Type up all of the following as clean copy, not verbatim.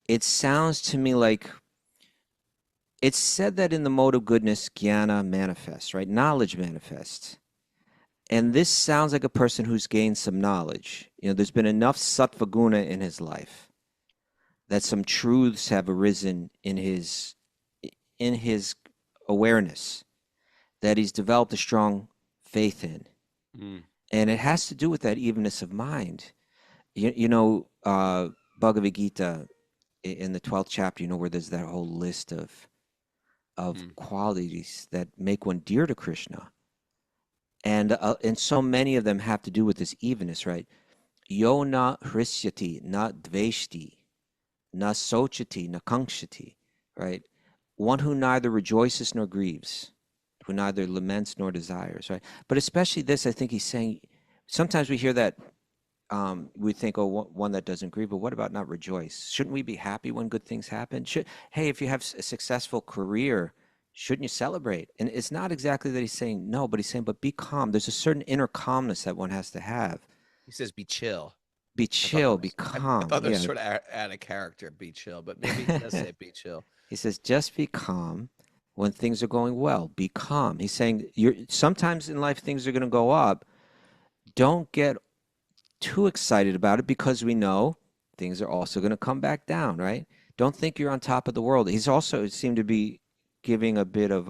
it sounds to me like it's said that in the mode of goodness, jnana manifests, right? Knowledge manifests. And this sounds like a person who's gained some knowledge. There's been enough sattva guna in his life that some truths have arisen in his awareness that he's developed a strong faith in. Mm. And it has to do with that evenness of mind. Bhagavad-gita in the 12th chapter, where there's that whole list of qualities that make one dear to Krishna. And so many of them have to do with this evenness, right? Yo na hrisyati, na dveshti, na sochati, na kankshati, right? One who neither rejoices nor grieves, who neither laments nor desires, right? But especially this, I think he's saying, sometimes we hear that, we think, oh, one that doesn't grieve, but what about not rejoice? Shouldn't we be happy when good things happen? Hey, if you have a successful career, shouldn't you celebrate? And it's not exactly that he's saying no, but he's saying, but be calm. There's a certain inner calmness that one has to have. He says, be chill. Be chill, be calm. I thought that was Yeah. sort of out of character, be chill, but maybe he does say be chill. He says, just be calm when things are going well. Be calm. He's saying, sometimes in life things are going to go up. Don't get too excited about it, because we know things are also going to come back down, right? Don't think you're on top of the world. He's also seemed to be giving a bit of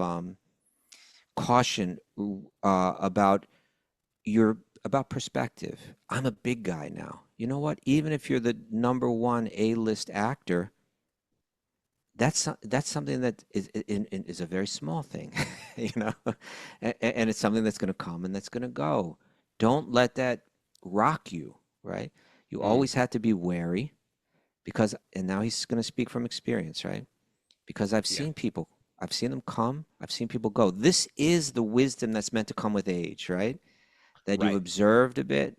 caution about perspective. I'm a big guy now. You know what? Even if you're the number one A-list actor, that's something that is a very small thing, and it's something that's going to come and that's going to go. Don't let that rock you, right? You always have to be wary, because, and now he's going to speak from experience, right? Because I've seen people. I've seen them come. I've seen people go. This is the wisdom that's meant to come with age, right? That you've observed a bit.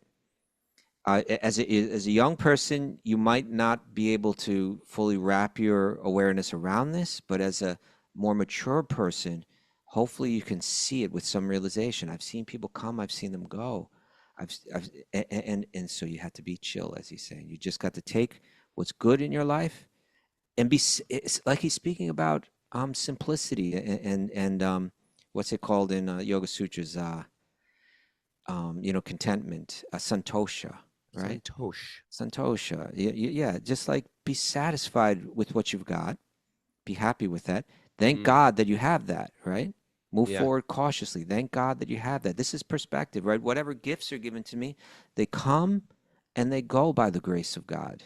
As a young person, you might not be able to fully wrap your awareness around this, but as a more mature person, hopefully you can see it with some realization. I've seen people come. I've seen them go. And so you have to be chill, as he's saying. You just got to take what's good in your life and it's like he's speaking about simplicity and what's it called in Yoga Sutras? Contentment, santosha, right? Santosha. Yeah, just like be satisfied with what you've got. Be happy with that. Thank God that you have that, right? Move forward cautiously. Thank God that you have that. This is perspective, right? Whatever gifts are given to me, they come and they go by the grace of God.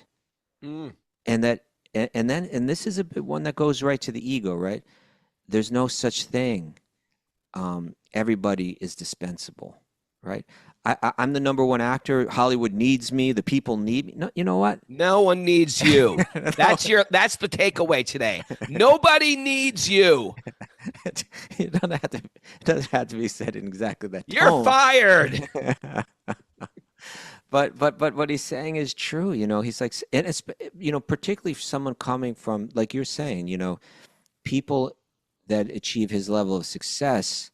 And this is one that goes right to the ego, right? There's no such thing. Everybody is dispensable, right? I'm the number one actor. Hollywood needs me. The people need me. No, you know what? No one needs you. That's the takeaway today. Nobody needs you. It doesn't have to be said in exactly that tone. You're fired. But what he's saying is true. He's like, and it's, particularly for someone coming from, like you're saying, people that achieve his level of success,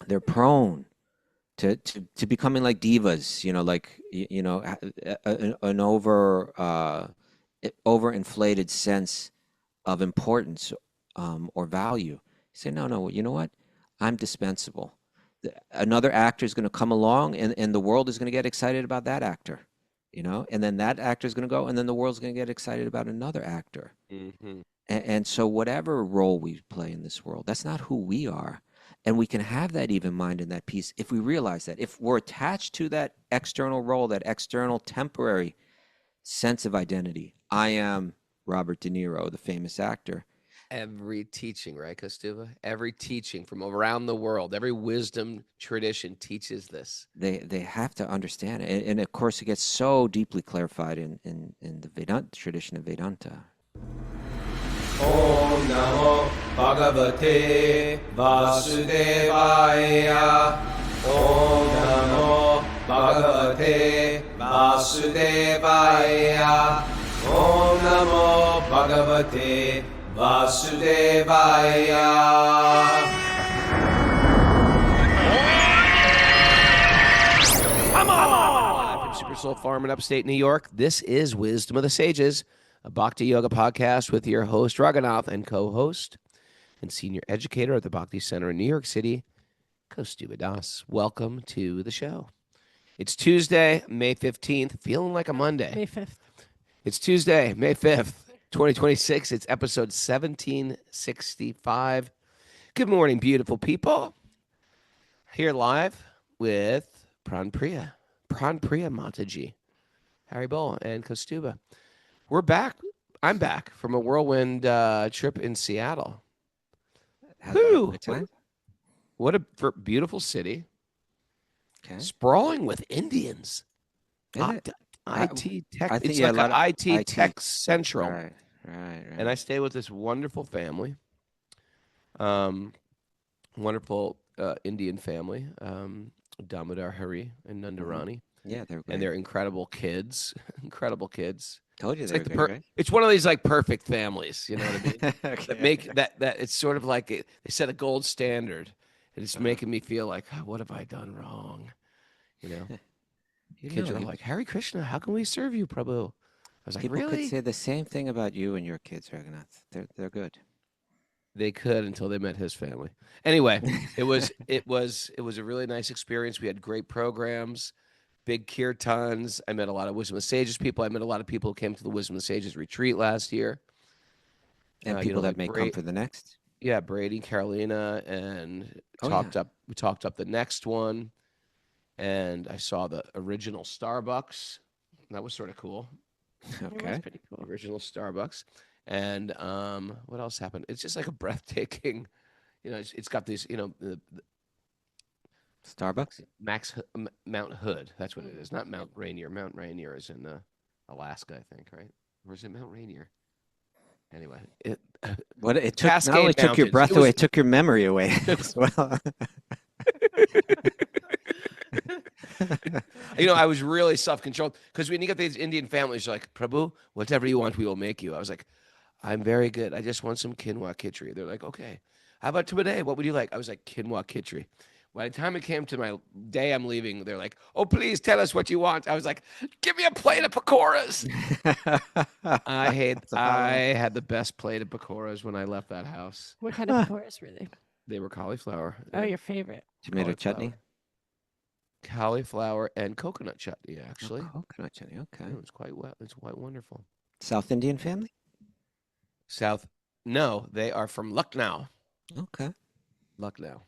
they're prone to becoming like divas, an overinflated sense of importance or value. You say, no, you know what? I'm dispensable. Another actor is going to come along, and the world is going to get excited about that actor, and then that actor is going to go, and then the world's going to get excited about another actor. And so whatever role we play in this world, that's not who we are. And we can have that even mind and that peace if we realize that. If we're attached to that external role, that external temporary sense of identity. I am Robert De Niro, the famous actor. Every teaching, right, Kaustubha? Every teaching from around the world, every wisdom tradition teaches this. They have to understand it. And of course, it gets so deeply clarified in the Vedanta tradition of Vedanta. Om Namo Bhagavate Vasudevaya. Om Namo Bhagavate Vasudevaya. Om Namo Bhagavate Vasudevaya. Come on! From Super Soul Farm in upstate New York, this is Wisdom of the Sages. a Bhakti Yoga podcast with your host, Raghunath, and co-host and senior educator at the Bhakti Center in New York City, Kaustubha Das. Welcome to the show. It's Tuesday, May 15th, feeling like a Monday. May 5th. It's Tuesday, May 5th, 2026. It's episode 1765. Good morning, beautiful people. Here live with Pranpriya Mataji, Harry Bull, and Kaustubha. We're back. I'm back from a whirlwind trip in Seattle. Woo! What a beautiful city. Okay. Sprawling with Indians. Isn't it? IT tech. I think It's yeah, like a lot an of IT tech central. Right. And I stay with this wonderful family. Wonderful Indian family. Damodar Hari and Nandarani. Yeah, they're great. And they're incredible kids. Incredible kids. Told you It's they're like great, right? it's one of these like perfect families, you know what I mean? Okay. That make that it's sort of like they set a gold standard, and it's making me feel like, oh, what have I done wrong? You know, kids are like, Hare Krishna, how can we serve you, Prabhu? I was like, People really? could say the same thing about you and your kids, Raghunath. They're good. They could until they met his family. Anyway, it was a really nice experience. We had great programs, big kirtans. I met a lot of Wisdom of Sages people. I met a lot of people who came to the Wisdom of Sages retreat last year. And people that may come for the next. Yeah, Brady, Carolina, and we talked up the next one. And I saw the original Starbucks. That was sort of cool. Okay. That's pretty cool. Original Starbucks. And what else happened? It's just like a breathtaking, it's got these, the Starbucks? Mount Hood. That's what it is. Not Mount Rainier. Mount Rainier is in Alaska, I think, right? Or is it Mount Rainier? Anyway, it Took not Cascade only took your Mountains. breath It away, was- it took your memory away as well. I was really self-controlled because when you get these Indian families, you're like, Prabhu, whatever you want, we will make you. I was like, I'm very good. I just want some quinoa khichdi. They're like, okay. How about today? What would you like? I was like, quinoa khichdi. By the time it came to my day I'm leaving, they're like, oh, please tell us what you want. I was like, give me a plate of pakoras. I had the best plate of pakoras when I left that house. What kind of chorus were they? They were cauliflower. Oh, your favorite. Tomato chutney? Cauliflower and coconut chutney, actually. Oh, coconut chutney. Okay. Yeah, it's quite wonderful. South Indian family? No, they are from Lucknow. Okay. Lucknow.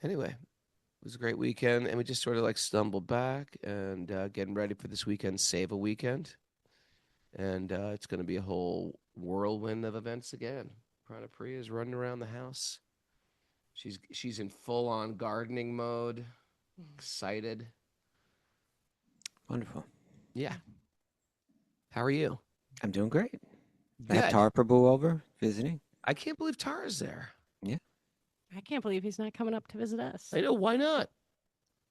Anyway, it was a great weekend, and we just sort of like stumbled back and getting ready for this weekend, Save a Weekend. And it's going to be a whole whirlwind of events again. Pranapriya is running around the house. She's in full-on gardening mode, excited. Wonderful. Yeah. How are you? I'm doing great. I Good. have Tara Prabhu over visiting. I can't believe Tara's there. I can't believe he's not coming up to visit us. I know, why not?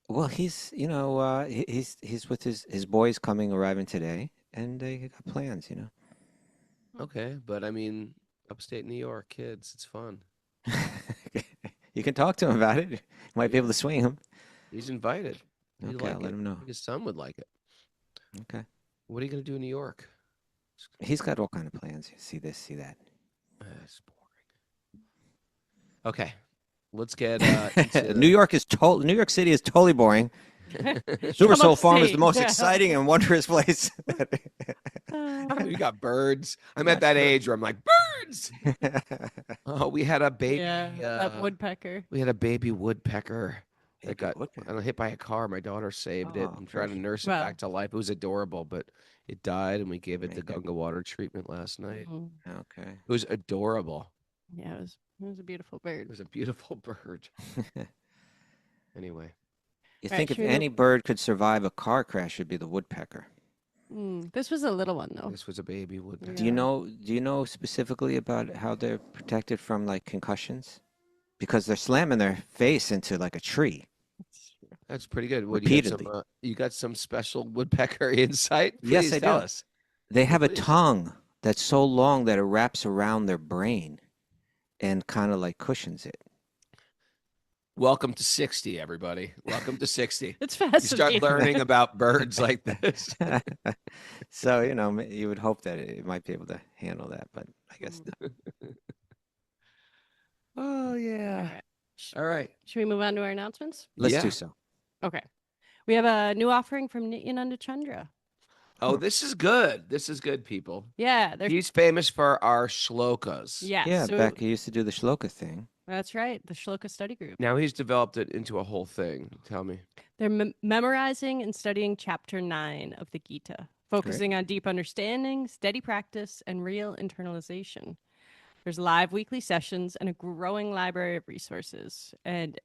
Well, he's he's with his boys arriving today, and they got plans. Okay, but I mean, upstate New York, kids, it's fun. You can talk to him about it. You might be able to swing him. He's invited. He'd Okay, like I'll let it. him know. His son would like it. Okay. What are you going to do in New York? He's got all kind of plans. See this, see that. That's boring. Okay, let's get into New York City is totally boring. Super Soul Farm is the most exciting and wondrous place. You got birds. I'm at that age where I'm like, birds. Oh, we had a baby. Yeah, that woodpecker. We had a baby woodpecker that Baby got woodpecker. hit by a car. My daughter saved it. Oh, I'm trying to perfect. nurse it Wow. back to life. It was adorable, but it died, and we gave it the Amazing. Ganga water treatment last night. Mhm. Okay. It was adorable. Yeah, it was a beautiful bird. It was a beautiful bird. Anyway, You Right, think if should we any bird could survive a car crash, it'd be the woodpecker. This was a little one though. this was a baby woodpecker. Do you know specifically about how they're protected from like concussions? Because they're slamming their face into like a tree. That's pretty good. What, Repeatedly. You got some special woodpecker insight? Yes, Please I tell do. us. They have a Please. tongue that's so long that it wraps around their brain and kind of like cushions it. Welcome to 60, everybody. Welcome to 60. It's You start fascinating. learning about birds like this. So, you would hope that it might be able to handle that, but I guess not. Oh, All yeah. right. All right. Should we move on to our announcements? Let's Yeah. do so. Okay. We have a new offering from Nityananda Chandra. Oh, this is good. This is good, people. Yeah, they're He's famous for our shlokas. yes. Yeah, so Becky used to do the shloka thing. that's right. The Shloka study group. Now he's developed it into a whole thing. Tell me. They're memorizing and studying chapter 9 of the Gita, focusing on deep understanding, steady practice, and real internalization. There's live weekly sessions and a growing library of resources. And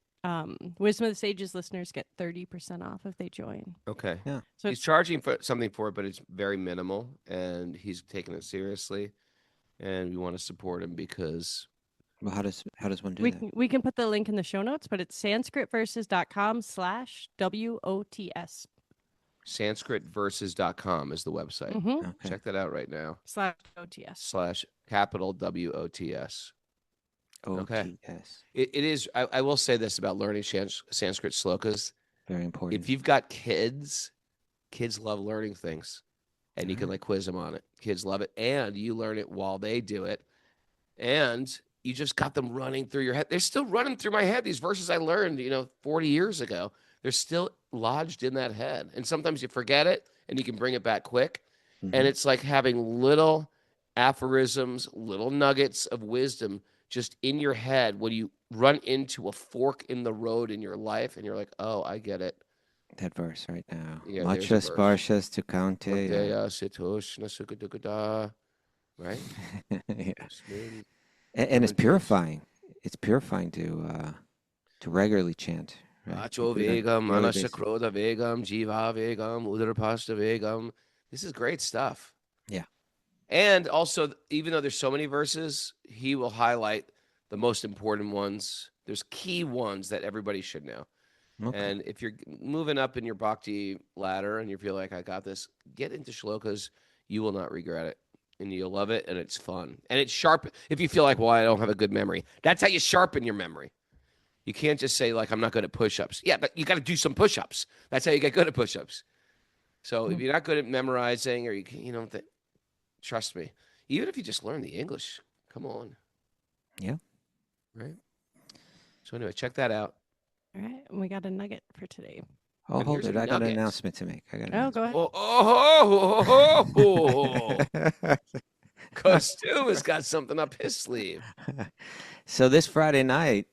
Wisdom of the Sages listeners get 30% off if they join. Okay. Yeah. So He's charging for something for it, but it's very minimal, and he's taking it seriously. And we want to support him because Well, how does one do we that? we can put the link in the show notes, but it's sanskritverses.com/WOTS. sanskritverses.com is the website. Mm-hmm. Okay. Check that out right now. /OTS. /capital WOTS. Okay. OTS. It is. I will say this about learning Sanskrit slokas. Very important. If you've got kids love learning things, and you can like quiz them on it. Kids love it, and you learn it while they do it, and you just got them running through your head. They're still running through my head. These verses I learned, 40 years ago, they're still lodged in that head. And sometimes you forget it, and you can bring it back quick. And it's like having little aphorisms, little nuggets of wisdom just in your head when you run into a fork in the road in your life, and you're like, oh, I get it. That verse right now. Yeah, Much there's a verse. sparshas to counte. Deya sitoshna sukadukada. Right? Yeah. Smooth. And it's Everything is- purifying. It's purifying to regularly chant. Right? Vacho Do it on a vegam, daily manasa basis. krodha vegam, jiva vegam, udarapasta vegam. This is great stuff. Yeah. And also, even though there's so many verses, he will highlight the most important ones. There's key ones that everybody should know. Okay. And if you're moving up in your bhakti ladder and you feel like I got this, get into shlokas. You will not regret it. And you'll love it, and it's fun. And it's sharp. If you feel like, well, I don't have a good memory, that's how you sharpen your memory. You can't just say, like, I'm not good at push-ups. Yeah, but you got to do some push-ups. That's how you get good at push-ups. So if you're not good at memorizing, or trust me, even if you just learn the English, come on. Yeah. Right? So anyway, check that out. All right. And we got a nugget for today. Oh, And hold here's it. a I got an nugget. announcement to make. I got an Oh, go ahead. announcement. Kaustubha's got something up his sleeve. So this Friday night,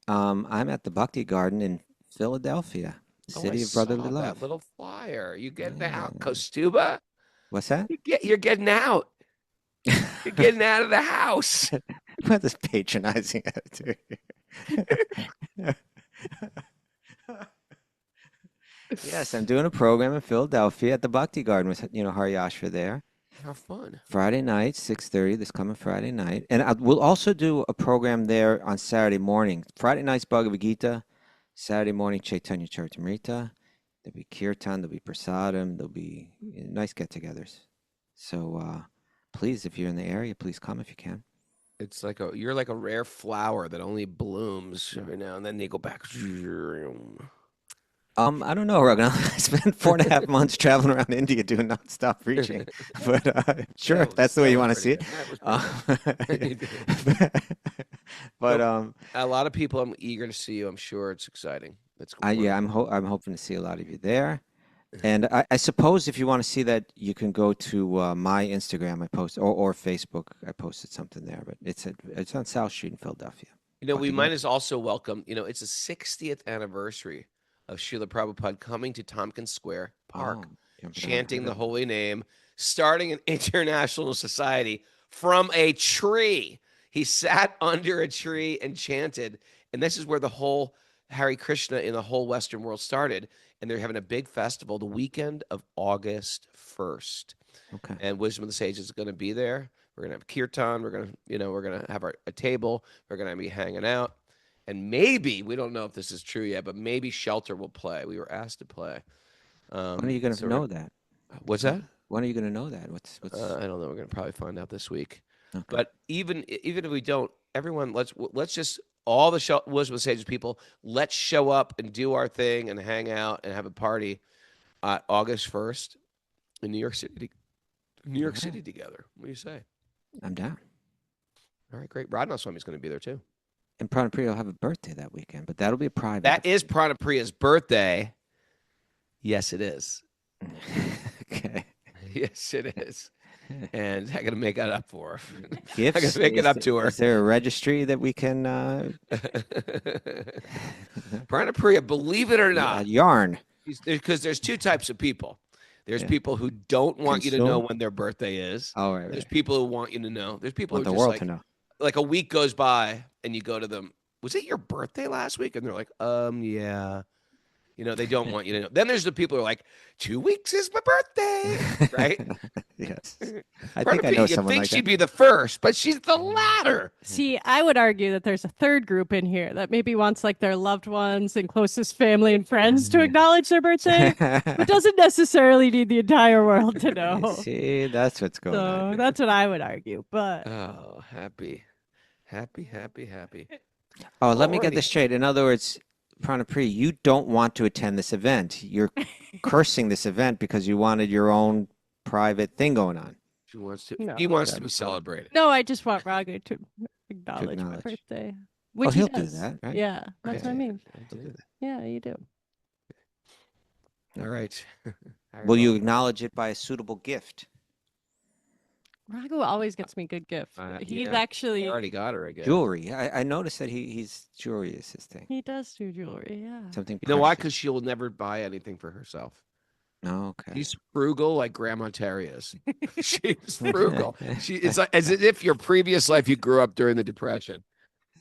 I'm at the Bhakti Garden in Philadelphia, the Oh, city I of brotherly saw love. that little flyer. You getting out, Yeah. Kaustubha? What's that? You're getting out. You're getting out of the house. What this patronizing attitude? Yes, I'm doing a program in Philadelphia at the Bhakti Garden with Hari Ashra there. How fun. Friday night, 6:30, this coming Friday night. And we'll also do a program there on Saturday morning. Friday night's Bhagavad-gita, Saturday morning Chaitanya Charitamrita. There'll be kirtan, there'll be prasadam, there'll be nice get-togethers. So please, if you're in the area, please come if you can. It's like you're like a rare flower that only blooms every now and then. They go back. I don't know, Raghunath. I spent 4.5 months traveling around India doing nonstop preaching. But sure, if that's the way you want to see it. But a lot of people, I'm eager to see you. I'm sure it's exciting. That's cool. yeah, I'm hoping to see a lot of you there. And I suppose if you want to see that, you can go to my Instagram. I post or Facebook. I posted something there, but it's on South Street in Philadelphia. We might as also welcome. It's a 60th anniversary of Srila Prabhupada coming to Tompkins Square Park, chanting the holy name, starting an international society from a tree. He sat under a tree and chanted, and this is where the whole Hare Krishna in the whole Western world started. And they're having a big festival the weekend of August 1st. Okay. And Wisdom of the Sages is going to be there. We're going to have kirtan. We're going to have a table. We're going to be hanging out. And maybe, we don't know if this is true yet, but maybe Shelter will play. We were asked to play. When are you going to know that? What's that? When are you going to know that? What's I don't know. We're going to probably find out this week. Okay. But even if we don't, everyone, let's just all the wisdom of the sages people, let's show up and do our thing and hang out and have a party August 1st in New York City. New York City together. What do you say? I'm down. All right, great. Raghunath Swami's going to be there too. And Pranapriya will have a birthday that weekend, but that'll be a private. That is Pranapriya's birthday. Yes, it is. Okay. Yes, it is. And I got to make that up for her. Gifts? I got to make it up to her. Is there a registry that we can Pranapriya, believe it or not, yarn? Because there's two types of people. There's people who don't want you to know when their birthday is. Oh, right. There's people who want you to know. There's people Want who the just world like, to know. like a week goes by and you go to them, was it your birthday last week? And they're like, yeah. You know, they don't want you to know. Then there's the people who are like, 2 weeks is my birthday, right? Yes. I think I know someone like that. She'd be the first, but she's the latter. See, I would argue that there's a third group in here that maybe wants like their loved ones and closest family and friends to acknowledge their birthday, but doesn't necessarily need the entire world to know. See, that's what's going on. So that's what I would argue. But Oh, happy. Oh, let me get this straight. In other words, Pranapriya, you don't want to attend this event. You're cursing this event because you wanted your own private thing going on. She wants to. No. He wants to be celebrated. no, I just want Raghu to acknowledge my acknowledge. birthday. Oh, Which he'll he do does. that, right? Yeah, that's what I Okay. mean. I'll do that. Yeah, you do. All right. Will you acknowledge it by a suitable gift? Raghu always gets me good gift. He's yeah. actually I already got her again. Jewelry. I noticed that he's jewelry is his thing. he does do jewelry. Yeah. Something. You know why? precious. Because she'll never buy anything for herself. No, okay. She's frugal like Grandma Terry is. She's frugal. It's like, as if your previous life you grew up during the Depression.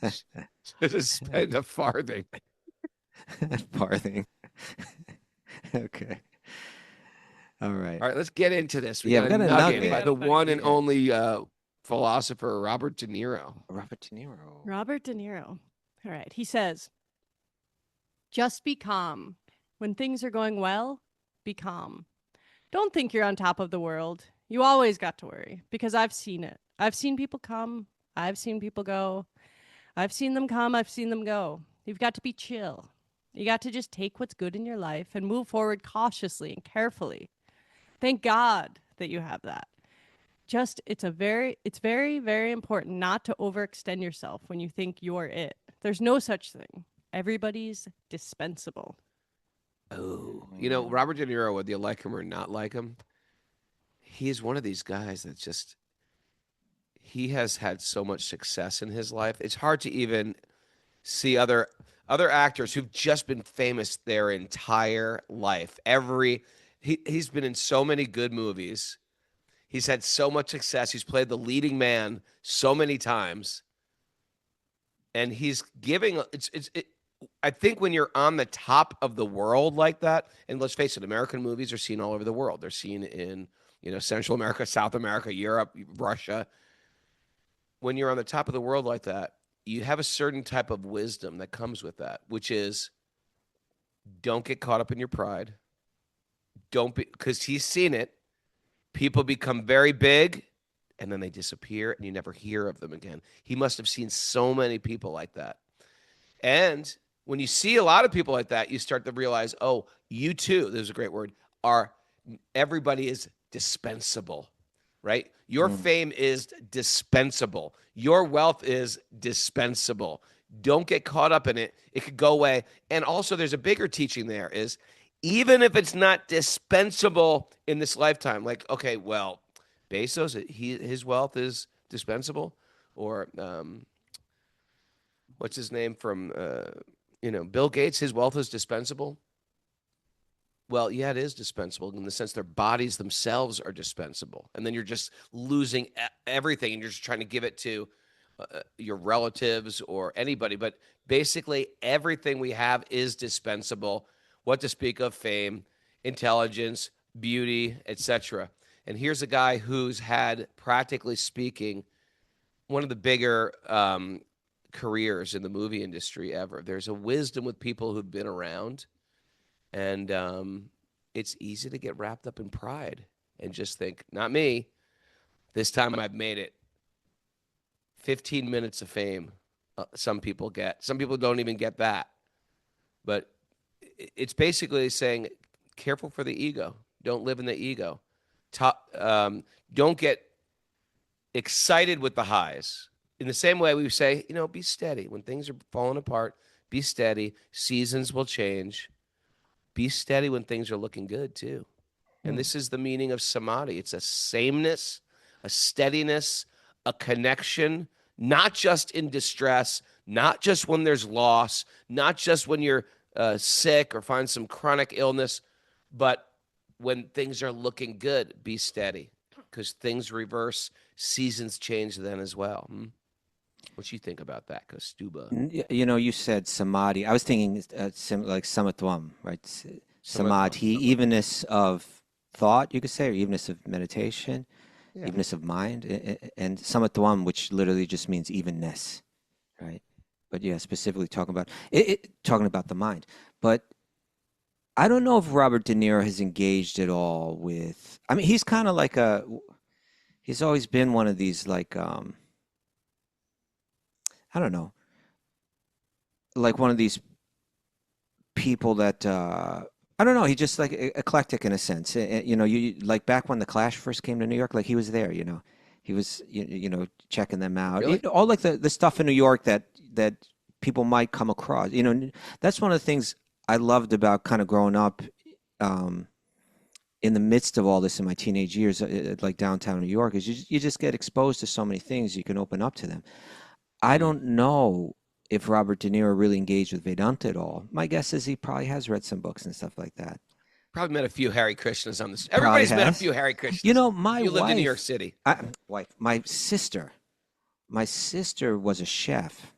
Just spend a farthing. Farthing. Okay. All right. All right, let's get into this. We Yeah, got we a got a nugget nugget. by the one and only philosopher Robert De Niro. Robert De Niro. Robert De Niro. All right. He says, just be calm. When things are going well, be calm. Don't think you're on top of the world. You always got to worry because I've seen it. I've seen people come. I've seen people go. I've seen them come. I've seen them go. You've got to be chill. You got to just take what's good in your life and move forward cautiously and carefully. Thank God that you have that. It's very, very important not to overextend yourself when you think you're it. There's no such thing. Everybody's dispensable. Oh, you know, Robert De Niro, whether you like him or not like him, he's one of these guys that just, he has had so much success in his life. It's hard to even see other actors who've just been famous their entire life. He's been in so many good movies. He's had so much success. He's played the leading man so many times. And he's giving I think when you're on the top of the world like that, and let's face it, American movies are seen all over the world. They're seen in, Central America, South America, Europe, Russia. When you're on the top of the world like that, you have a certain type of wisdom that comes with that, which is don't get caught up in your pride. Because he's seen it. People become very big and then they disappear and you never hear of them again. He must have seen so many people like that. And when you see a lot of people like that, you start to realize, oh, you too, there's a great word, everybody is dispensable, right? Your fame is dispensable. Your wealth is dispensable. Don't get caught up in it. It could go away. And also there's a bigger teaching there is even if it's not dispensable in this lifetime, like, okay, well, Bezos, his wealth is dispensable, or what's his name from, Bill Gates, his wealth is dispensable. Well, yeah, it is dispensable in the sense their bodies themselves are dispensable. And then you're just losing everything and you're just trying to give it to your relatives or anybody. But basically, everything we have is dispensable. What to speak of fame, intelligence, beauty, etc. And here's a guy who's had, practically speaking, one of the bigger careers in the movie industry ever. There's a wisdom with people who've been around, and it's easy to get wrapped up in pride and just think, not me. This time I've made it. 15 minutes of fame. some people get. Some people don't even get that. But it's basically saying, careful for the ego. Don't live in the ego. Don't get excited with the highs. In the same way we say, be steady. When things are falling apart, be steady. Seasons will change. Be steady when things are looking good too. And this is the meaning of samadhi. It's a sameness, a steadiness, a connection, not just in distress, not just when there's loss, not just when you're sick or find some chronic illness, but when things are looking good, be steady, because things reverse, seasons change then as well. What you think about that, Kaustubha? You said samadhi. I was thinking like samathvam, right? Samadhi, Samathvam. evenness of thought, you could say, or evenness of meditation, Yeah. evenness of mind, and samathvam, which literally just means evenness, right? But yeah, specifically talking about the mind. But I don't know if Robert De Niro has engaged at all with. I mean, he's kind of like he's always been one of these like I don't know, like one of these people that I don't know. He just like eclectic in a sense. You like back when the Clash first came to New York, like he was there. He was checking them out. Really? All like the stuff in New York that people might come across. That's one of the things I loved about kind of growing up in the midst of all this in my teenage years, like downtown New York, is you just get exposed to so many things. You can open up to them. I don't know if Robert De Niro really engaged with Vedanta at all. My guess is he probably has read some books and stuff like that. Probably met a few Hare Krishnas on this. Probably Everybody's met a has. few Hare Krishnas. You lived in New York City. My sister was a chef,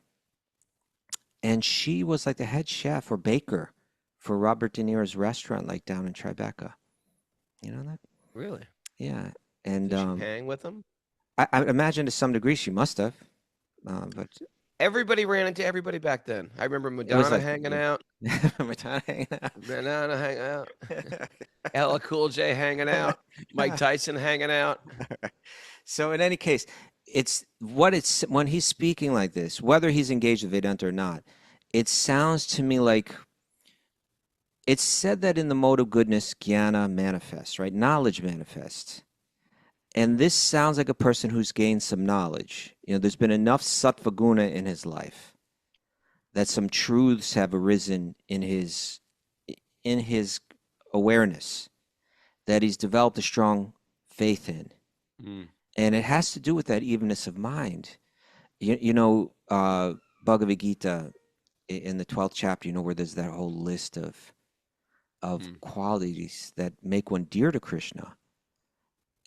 and she was like the head chef or baker for Robert De Niro's restaurant, like down in Tribeca. You know that? Really? Yeah. And Did she hang with him? I imagine to some degree she must have. But everybody ran into everybody back then. I remember Madonna hanging out. Madonna hanging out. Ella Cool J hanging out. Mike Tyson hanging out. So in any case, when he's speaking like this, whether he's engaged with Vedanta or not, it sounds to me like it's said that in the mode of goodness, jnana manifests, right? Knowledge manifests. And this sounds like a person who's gained some knowledge. There's been enough sattva guna in his life that some truths have arisen in his awareness that he's developed a strong faith in. And it has to do with that evenness of mind. Bhagavad-gita in the 12th chapter, where there's that whole list of qualities that make one dear to Krishna.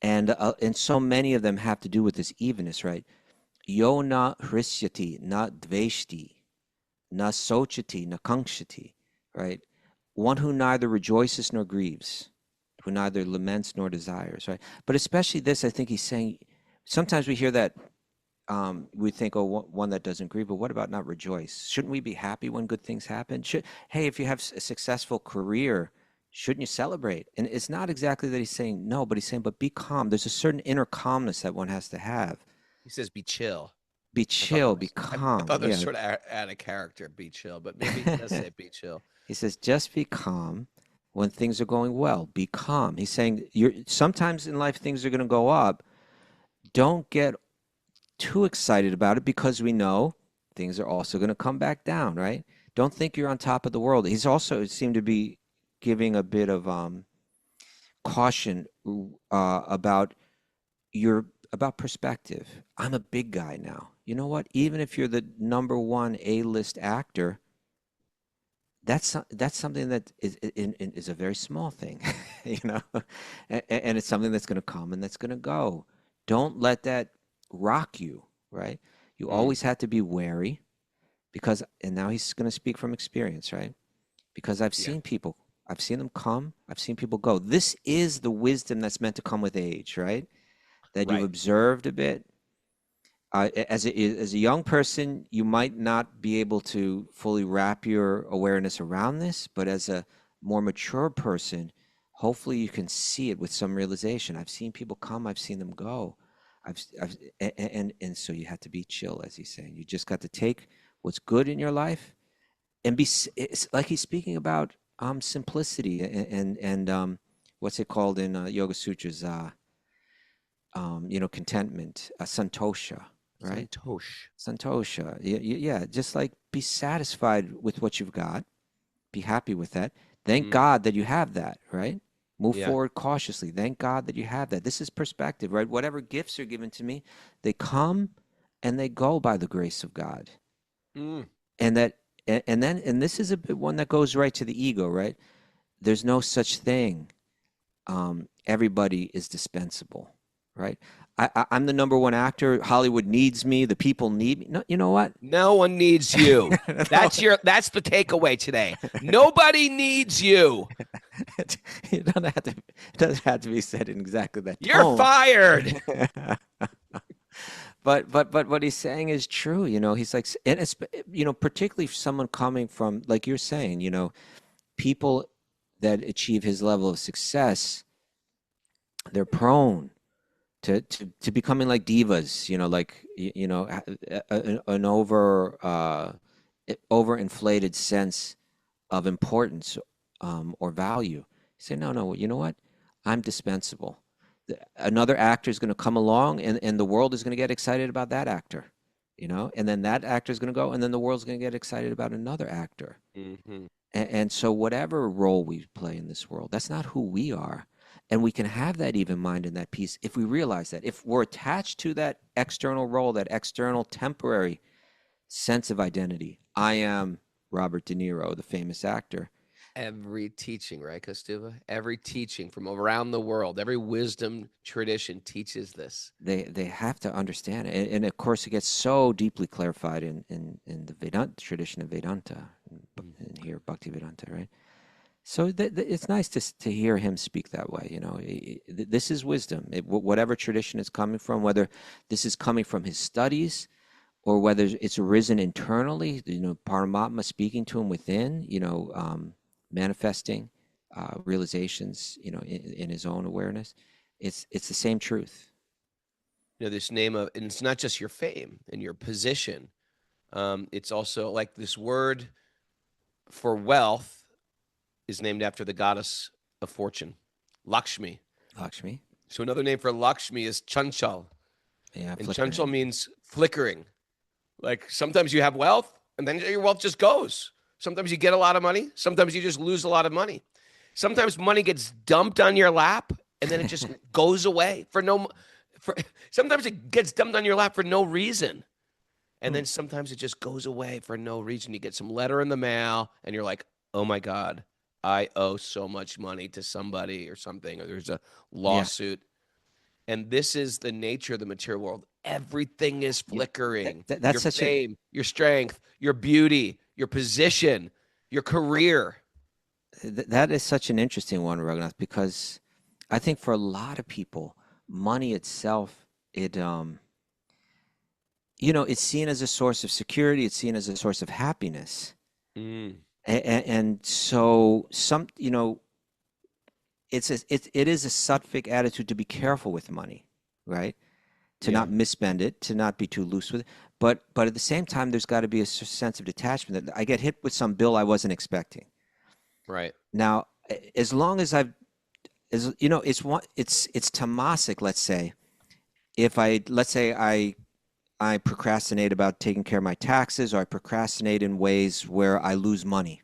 And so many of them have to do with this evenness, right? Yo na hrisyati, na dveshti, na sochati, na kankshati, right? One who neither rejoices nor grieves, who neither laments nor desires, right? But especially this, I think he's saying, sometimes we hear that, we think, one that doesn't grieve, but what about not rejoice? Shouldn't we be happy when good things happen? Hey, if you have a successful career, shouldn't you celebrate? And it's not exactly that he's saying no, but he's saying, but be calm. There's a certain inner calmness that one has to have. He says, be chill. Be chill, be calm. I thought that was sort of out of character, be chill, but maybe he does say be chill. He says, just be calm when things are going well. Be calm. He's saying, sometimes in life things are going to go up. Don't get too excited about it, because we know things are also going to come back down, right? Don't think you're on top of the world. He's also seemed to be giving a bit of caution about perspective. I'm a big guy now. You know what? Even if you're the number one A-list actor, that's something that is a very small thing, and it's something that's going to come and that's going to go. Don't let that rock you, right? You always have to be wary, because, and now he's going to speak from experience, right? Because I've seen people. I've seen them come. I've seen people go. This is the wisdom that's meant to come with age, right? That you've observed a bit. As a young person, you might not be able to fully wrap your awareness around this, but as a more mature person, hopefully you can see it with some realization. I've seen people come. I've seen them go. And so you have to be chill, as he's saying. You just got to take what's good in your life, and it's like he's speaking about simplicity and what's it called in Yoga Sutras? Contentment, santosha, right? Santosh. Santosha. Yeah, just like be satisfied with what you've got, be happy with that. Thank God that you have that, right? Move forward cautiously. Thank God that you have that. This is perspective, right? Whatever gifts are given to me, they come and they go by the grace of God. And this is one that goes right to the ego, right? There's no such thing. Everybody is dispensable, right? I'm the number one actor. Hollywood needs me. The people need me. No, you know what? No one needs you. That's the takeaway today. Nobody needs you. It doesn't have to be said in exactly that tone. You're fired. But what he's saying is true. He's like, and it's, particularly someone coming from, like you're saying, people that achieve his level of success, they're prone to becoming like divas, an overinflated sense of importance or value. You say, no, you know what? I'm dispensable. Another actor is going to come along, and the world is going to get excited about that actor, and then that actor is going to go, and then the world's going to get excited about another actor. And so whatever role we play in this world, that's not who we are. And we can have that even mind and that peace if we realize that. If we're attached to that external role, that external temporary sense of identity, I am Robert De Niro, the famous actor. Every teaching, right, Kaustubha? Every teaching from around the world, every wisdom tradition teaches this. They have to understand it. And of course, it gets so deeply clarified in the Vedanta tradition of Vedanta, and here, Bhakti-Vedanta, right? So it's nice to hear him speak that way. This is wisdom. Whatever tradition it's coming from, whether this is coming from his studies or whether it's arisen internally, Paramatma speaking to him within, manifesting realizations, in his own awareness. It's the same truth. This name of, and it's not just your fame and your position. It's also like this word for wealth is named after the goddess of fortune, Lakshmi. Lakshmi. So another name for Lakshmi is Chanchal. Yeah, and Chanchal means flickering. Like sometimes you have wealth and then your wealth just goes. Sometimes you get a lot of money. Sometimes you just lose a lot of money. Sometimes money gets dumped on your lap and then it just goes away sometimes it gets dumped on your lap for no reason. And then sometimes it just goes away for no reason. You get some letter in the mail and you're like, oh my God, I owe so much money to somebody or something, or there's a lawsuit. Yeah. And this is the nature of the material world. Everything is flickering. That's your fame, your strength, your beauty, your position, your career. That is such an interesting one, Raghunath, because I think for a lot of people, money itself, it's seen as a source of security. It's seen as a source of happiness. And so it is a sattvic attitude to be careful with money, right? To not misspend it, to not be too loose with it. But at the same time, there's got to be a sense of detachment that I get hit with some bill I wasn't expecting. Right. Now, as long as it's tamasic, let's say. Let's say I procrastinate about taking care of my taxes, or I procrastinate in ways where I lose money.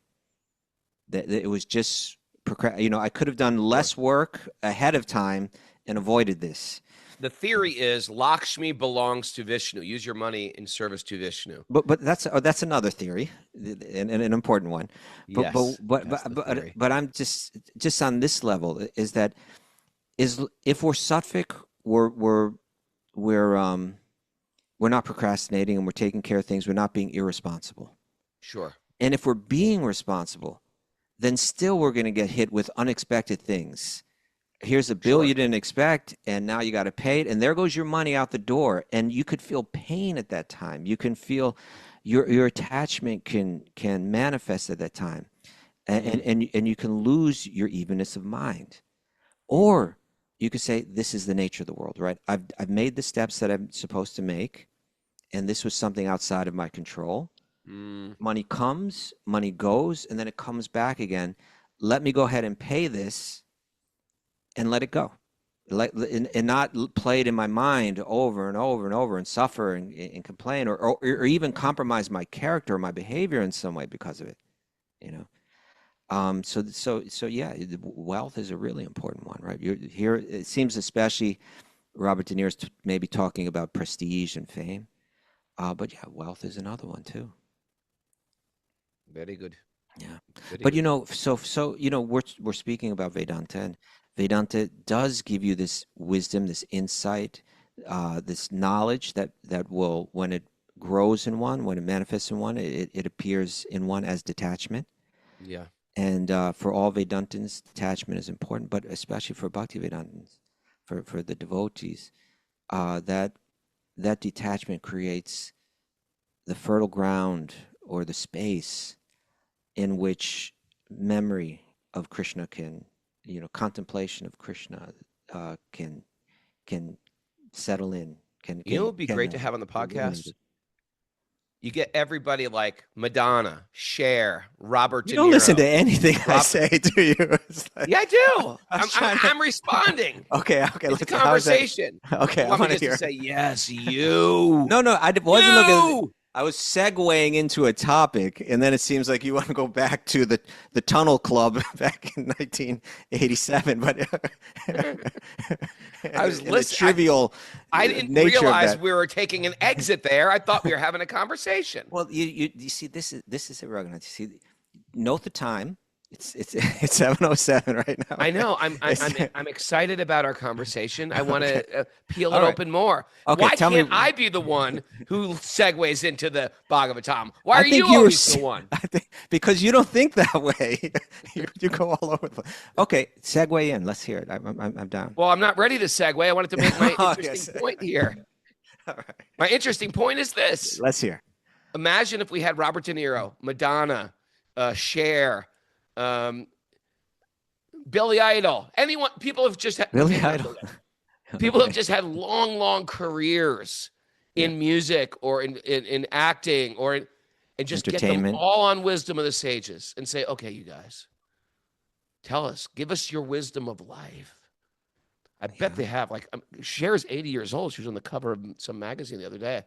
It was just, I could have done less work ahead of time and avoided this. The theory is Lakshmi belongs to Vishnu. Use your money in service to Vishnu. But that's another theory, and an important one. But yes, but I'm just on this level is if we're sattvic, we're not procrastinating and we're taking care of things. We're not being irresponsible. Sure. And if we're being responsible, then still we're going to get hit with unexpected things. Here's a bill you didn't expect, and now you got to pay it, and there goes your money out the door. And you could feel pain at that time. You can feel your attachment can manifest at that time, and you can lose your evenness of mind. Or you could say, this is the nature of the world, right? I've made the steps that I'm supposed to make, and this was something outside of my control. Money comes, money goes, and then it comes back again. Let me go ahead and pay this and let it go. And not play it in my mind over and over and over and suffer and complain or even compromise my character or my behavior in some way because of it, you know. So yeah, wealth is a really important one, right? You're here. It seems especially Robert De Niro's maybe talking about prestige and fame, but yeah, wealth is another one too. Very good. Yeah, Very but good. so you know, we're speaking about Vedanta, and Vedanta does give you this wisdom, this insight, this knowledge that will, when it grows in one, when it manifests in one, it appears in one as detachment. Yeah. And for all Vedantins, detachment is important, but especially for Bhakti Vedantins, for the devotees, that detachment creates the fertile ground or the space in which memory of Krishna can, contemplation of Krishna can settle in, You know what would be great to have on the be illuminated. podcast? You get everybody like Madonna, Cher, Robert You De don't listen to Niro. anything I Rob- say, do you? It's like, Yeah, I do. was I'm trying to- responding. okay, It's a how's that? conversation. Okay, You I want me want to just to hear. say, yes, you. No, I wasn't looking at You. I was segueing into a topic, and then it seems like you want to go back to the Tunnel Club back in 1987. But I was and the listening. trivial I didn't nature of realize that. we were taking an exit there. I thought we were having a conversation. Well, you see, this is it, Raghunath. You see, note the time. It's 7:07 right now. I know. I'm It's- excited about our conversation. I want to peel it All right. open more. Okay, Why tell me- can't I be the one who segues into the Bhagavatam? Why I are think you were always s- the one? I think because you don't think that way. You go all over the place. Okay, segue in. Let's hear it. I'm down. Well, I'm not ready to segue. I wanted to make my Oh, interesting yes. point here. All right. My interesting point is this. Let's hear. Imagine if we had Robert De Niro, Madonna, Cher, Billy Idol, anyone. People have just had Billy maybe not Idol. People have just had long careers in music or in acting or and just get them Entertainment. all on wisdom of the sages and say, okay, you guys, tell us, give us your wisdom of life. I bet they have. Like, Cher's 80 years old. She was on the cover of some magazine the other day.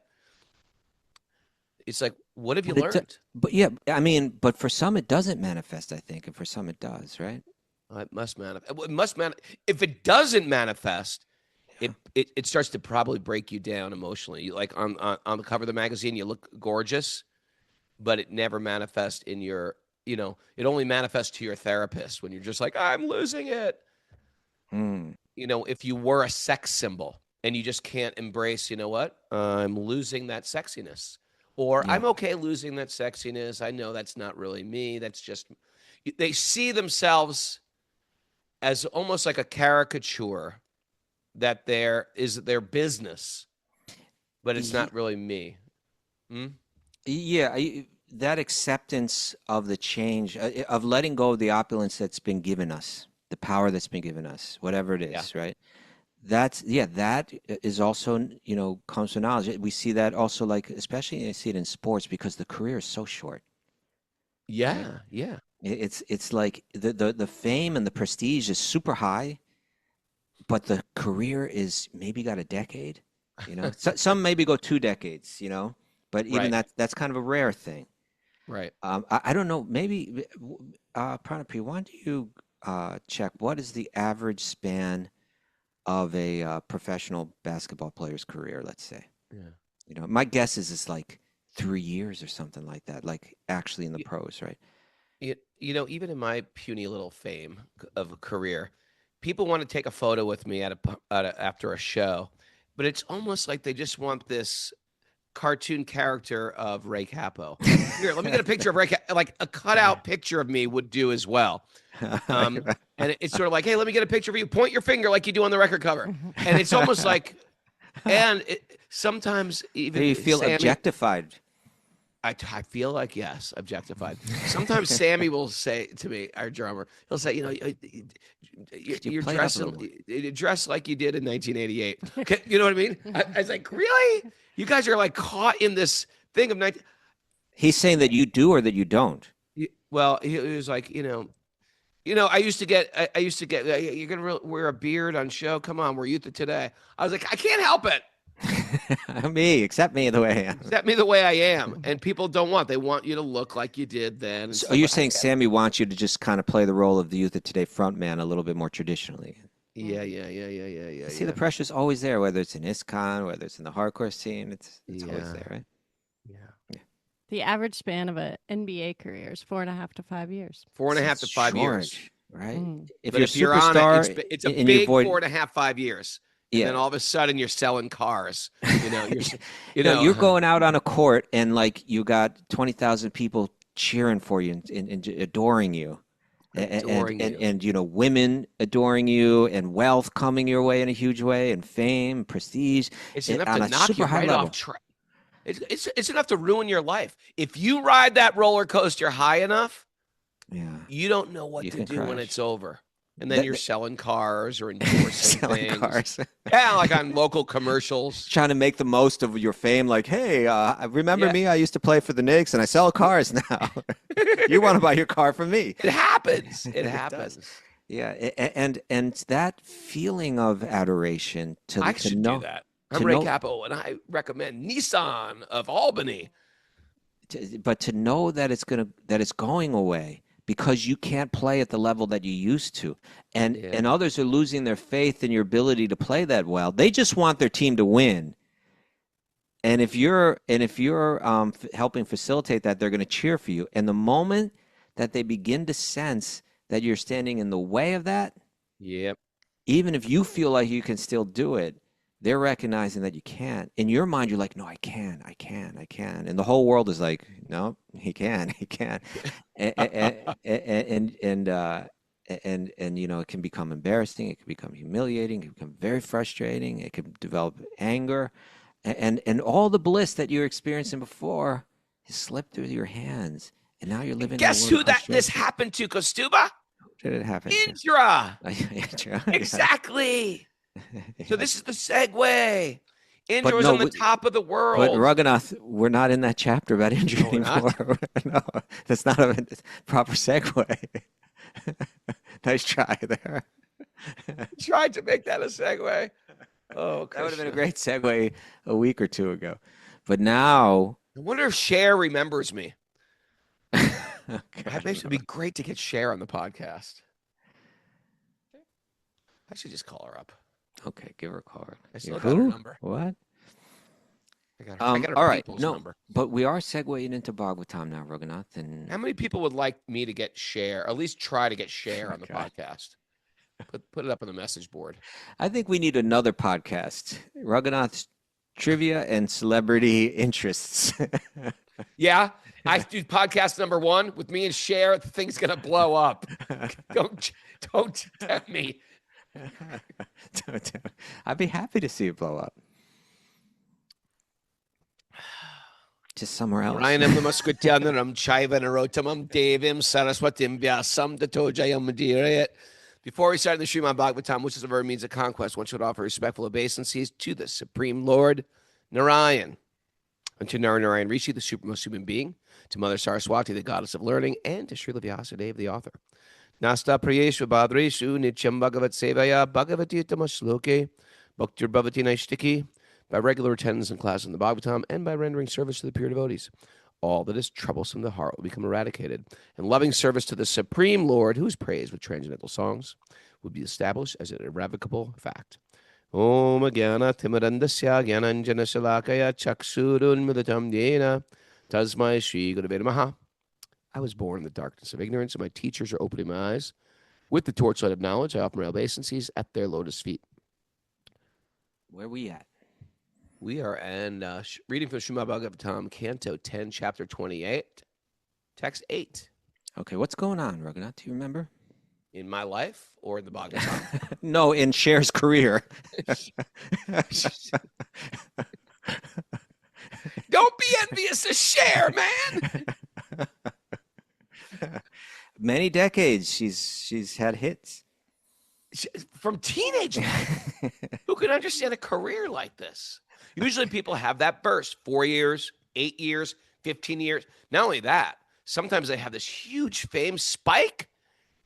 It's like, what have you learned? But yeah, I mean, but for some it doesn't manifest, I think, and for some it does, right? It must manifest. It must If it doesn't manifest, it starts to probably break you down emotionally. You, like on the cover of the magazine, you look gorgeous, but it never manifests in your. It only manifests to your therapist when you're just like, I'm losing it. If you were a sex symbol and you just can't embrace, you know what? I'm losing that sexiness, or I'm okay losing that sexiness. I know that's not really me. That's just. They see themselves as almost like a caricature that there is their business, but it's not really me. Yeah, that acceptance of the change, of letting go of the opulence that's been given us, the power that's been given us, whatever it is, right? That is also, comes from knowledge. We see that also, like, especially I see it in sports because the career is so short. Yeah, Right? yeah. It's like the fame and the prestige is super high, but the career is maybe got a decade. Some maybe go 2 decades. But even Right. that's kind of a rare thing. Right. I don't know. Maybe Pranapi, why don't you check what is the average span of a professional basketball player's career? Let's say. Yeah. My guess is it's like 3 years or something like that. Like actually in the pros, right? Even in my puny little fame of a career, people want to take a photo with me after a show, but it's almost like they just want this cartoon character of Ray Capo. Here, let me get a picture of Ray Capo. Like a cutout picture of me would do as well. And it's sort of like, hey, let me get a picture of you. Point your finger like you do on the record cover. And it's almost like, sometimes even Do you feel Sammy, objectified? I feel like, yes, objectified. Sometimes Sammy will say to me, our drummer, he'll say, you're play it up a little dressed like you did in 1988. You know what I mean? I was like, really? You guys are like caught in this thing of He's saying that you do or that you don't. Well, he was like, I used to get, you're going to wear a beard on show. Come on, we're youth of today. I was like, I can't help it. Accept me the way I am. Accept me the way I am. And people they want you to look like you did then. So you're saying Sammy wants you to just kind of play the role of the youth of today frontman a little bit more traditionally. Yeah. See, the pressure's always there, whether it's in ISKCON, whether it's in the hardcore scene, it's always there, right? Yeah. The average span of an NBA career is 4.5 to 5 years. 4.5 to 5 years. Right? Mm. If But you're if you're a superstar, on it's a and big you avoid, 4.5, 5 years. And then all of a sudden you're selling cars. You're going out on a court and like you got 20,000 people cheering for you and adoring you. And women adoring you and wealth coming your way in a huge way and fame, prestige. It's enough to knock you right off track. It's enough to ruin your life. If you ride that roller coaster high enough, you don't know what to do when it's over. And then you're selling cars or endorsing things. Cars. Yeah, like on local commercials. Trying to make the most of your fame. Like, hey, remember me? I used to play for the Knicks and I sell cars now. You want to buy your car from me. It happens. It happens. Yeah, and that feeling of adoration I should do that. I'm Ray Capo, and I recommend Nissan of Albany. But to know that it's going away because you can't play at the level that you used to, and others are losing their faith in your ability to play that well. They just want their team to win. And if you're helping facilitate that, they're going to cheer for you. And the moment that they begin to sense that you're standing in the way of that, even if you feel like you can still do it, they're recognizing that you can't. In your mind, you're like, no, I can. And the whole world is like, no, he can. And it can become embarrassing. It can become humiliating. It can become very frustrating. It can develop anger. And all the bliss that you were experiencing before has slipped through your hands. And now you're living. Guess who this happened to, Kaustubha? Who did it happen Indra. Indra. Exactly. So this is the segue. Indra was on the top of the world. But Raghunath, we're not in that chapter about Indra anymore. No, that's not a proper segue. Nice try there. Tried to make that a segue. Oh, that would have been a great segue a week or two ago. But now, I wonder if Cher remembers me. That makes it be great to get Cher on the podcast. I should just call her up. Okay, give her a call. I still got her number. What? I got her all right, number. But we are segueing into Bhagavatam now, Raghunath. And how many people would like me to get Cher, or at least try to get Cher on the podcast? Put it up on the message board. I think we need another podcast. Raghunath's trivia and celebrity interests. Yeah, I do podcast number 1 with me and Cher. The thing's gonna blow up. Don't tempt me. I'd be happy to see it blow up. Just somewhere else. Before we start the Srimad Bhagavatam, which is a very means of conquest, one should offer respectful obeisances to the Supreme Lord Narayan, and to Narayan Rishi, the supremmost human being, to Mother Saraswati, the goddess of learning, and to Srila Vyasadeva, the author. Nasta prayeshu badreshu nityam bhagavat sevaya bhagavati uttama bhaktir bhavati naishtiki, by regular attendance in class in the Bhagavatam and by rendering service to the pure devotees. All that is troublesome to the heart will become eradicated, and loving service to the Supreme Lord, who is praised with transcendental songs, will be established as an irrevocable fact. Om Jnana Timarandasya Jnananjana Shalakaya Chaksurun Milatam Yena Tasmai Shri Gurave Namaha. I was born in the darkness of ignorance, and my teachers are opening my eyes. With the torchlight of knowledge, I offer my obeisances at their lotus feet. Where are we at? We are reading from Srimad Bhagavatam, Canto 10, Chapter 28, Text 8. Okay, what's going on, Raghunath? Do you remember? In my life or in the Bhagavatam? No, in Cher's career. Don't be envious of Cher, man. Many decades she's had hits. From teenage life. Who can understand a career like this? Usually people have that burst, 4 years, 8 years, 15 years. Not only that, sometimes they have this huge fame spike,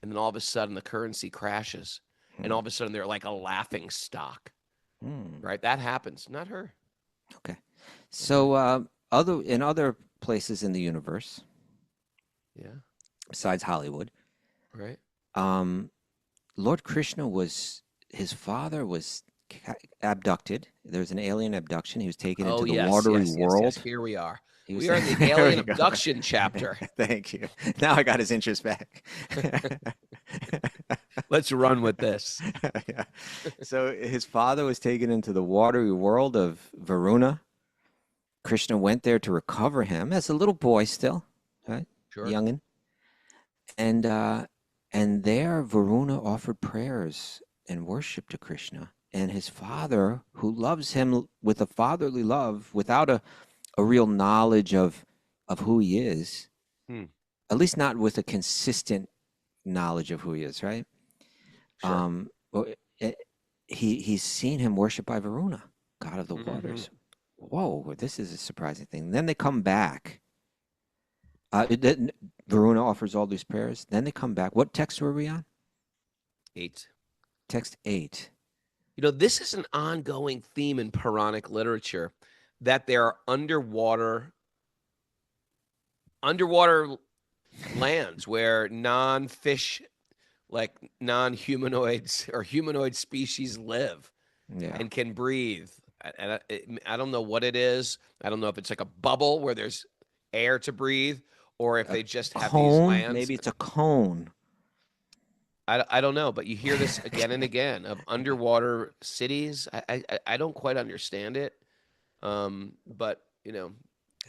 and then all of a sudden the currency crashes, and all of a sudden they're like a laughing stock. Right? That happens. Not her. Okay. So in other places in the universe, Yeah. besides Hollywood, Right. Lord Krishna his father was abducted. There was an alien abduction. He was taken into the watery world. Yes. Here we are. Was, We are in the there alien we go. abduction chapter. Thank you. Now I got his interest back. Let's run with this. Yeah. So his father was taken into the watery world of Varuna. Krishna went there to recover him as a little boy still, right? Sure. Youngin. And there Varuna offered prayers and worship to Krishna. And his father, who loves him with a fatherly love, without a real knowledge of who he is, at least not with a consistent knowledge of who he is, right? Sure. He's seen him worshipped by Varuna, god of the waters. Whoa, this is a surprising thing. Then they come back. Varuna offers all these prayers. Then they come back. What text were we on? 8. Text 8. You know, this is an ongoing theme in Puranic literature, that there are underwater lands where non-fish, like non-humanoids or humanoid species live and can breathe. And I don't know what it is. I don't know if it's like a bubble where there's air to breathe, or if they just have these lands. Maybe it's a cone. I don't know, but you hear this again and again of underwater cities. I don't quite understand it, but you know,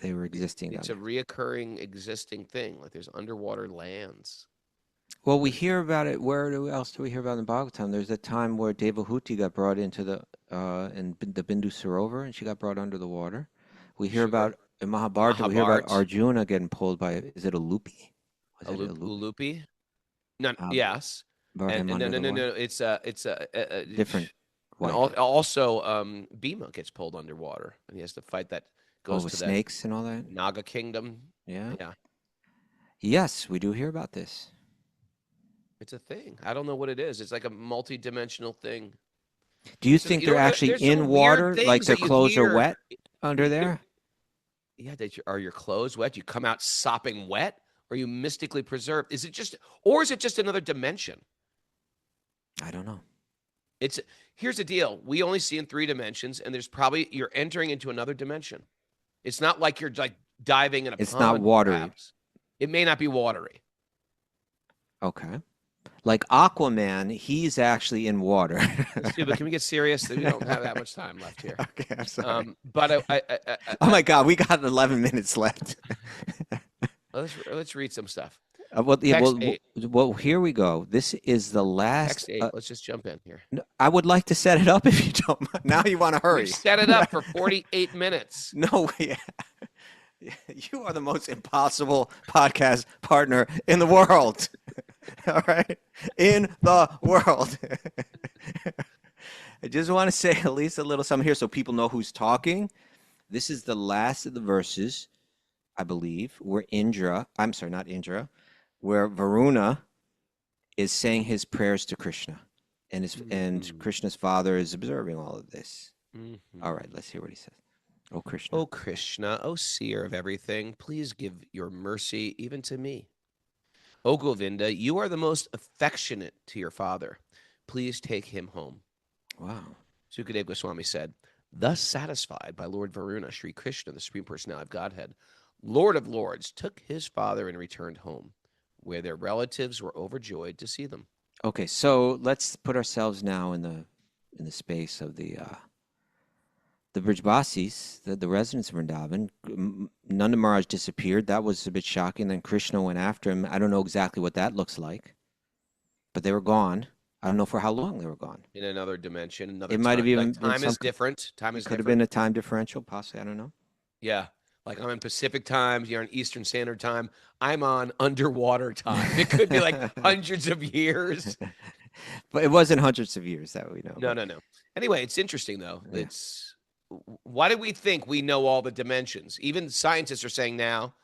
they were existing. It's a reoccurring existing thing. Like there's underwater lands. Well, we hear about it. Where else do we hear about in the Bhagavatam? There's a time where Devahuti got brought into the Bindu Sarovar, and she got brought under the water. We hear about in Mahabharata. We hear about Arjuna getting pulled by. Is it a lupi? A lupi? No. Yes. No. It's a different. Also, Bhima gets pulled underwater, and he has to fight that. Goes with to snakes and all that. Naga kingdom. Yeah. Yeah. Yes, we do hear about this. It's a thing. I don't know what it is. It's like a multi-dimensional thing. Do you think they're actually in water, like their clothes are wet under there? Yeah. Are your clothes wet? You come out sopping wet? Or are you mystically preserved? Is it just another dimension? I don't know. Here's the deal. We only see in 3 dimensions, and you're entering into another dimension. It's not like you're like diving in a pond. It's not watery. Perhaps. It may not be watery. Okay. Like Aquaman, he's actually in water. But can we get serious? We don't have that much time left here. Okay, I'm sorry. But oh my God, we got 11 minutes left. Let's read some stuff. Well, here we go. This is the last. Text 8. Let's just jump in here. I would like to set it up if you don't mind. Now you want to hurry. Set it up for 48 minutes. No way. You are the most impossible podcast partner in the world. All right? In the world. I just want to say at least a little something here so people know who's talking. This is the last of the verses, I believe, where where Varuna is saying his prayers to Krishna. And Krishna's father is observing all of this. All right, let's hear what he says. Oh, Krishna. Oh, Krishna, oh, seer of everything, please give your mercy even to me. Oh, Govinda, you are the most affectionate to your father. Please take him home. Wow. Sukadeva Goswami said, thus satisfied by Lord Varuna, Sri Krishna, the Supreme Personality of Godhead, Lord of Lords, took his father and returned home, where their relatives were overjoyed to see them. Okay, so let's put ourselves now in the space of the Brijbasis, the residents of Vrindavan. Nanda Maharaj disappeared. That was a bit shocking. Then Krishna went after him. I don't know exactly what that looks like, but they were gone. I don't know for how long they were gone. In another dimension, it might have even time is different. Time is could have been a time differential, possibly. I don't know. Yeah, like I'm in Pacific time. You're on Eastern Standard Time. I'm on underwater time. It could be like hundreds of years. But it wasn't hundreds of years that we know. No. Anyway, it's interesting though. Yeah. why do we think we know all the dimensions? Even scientists are saying now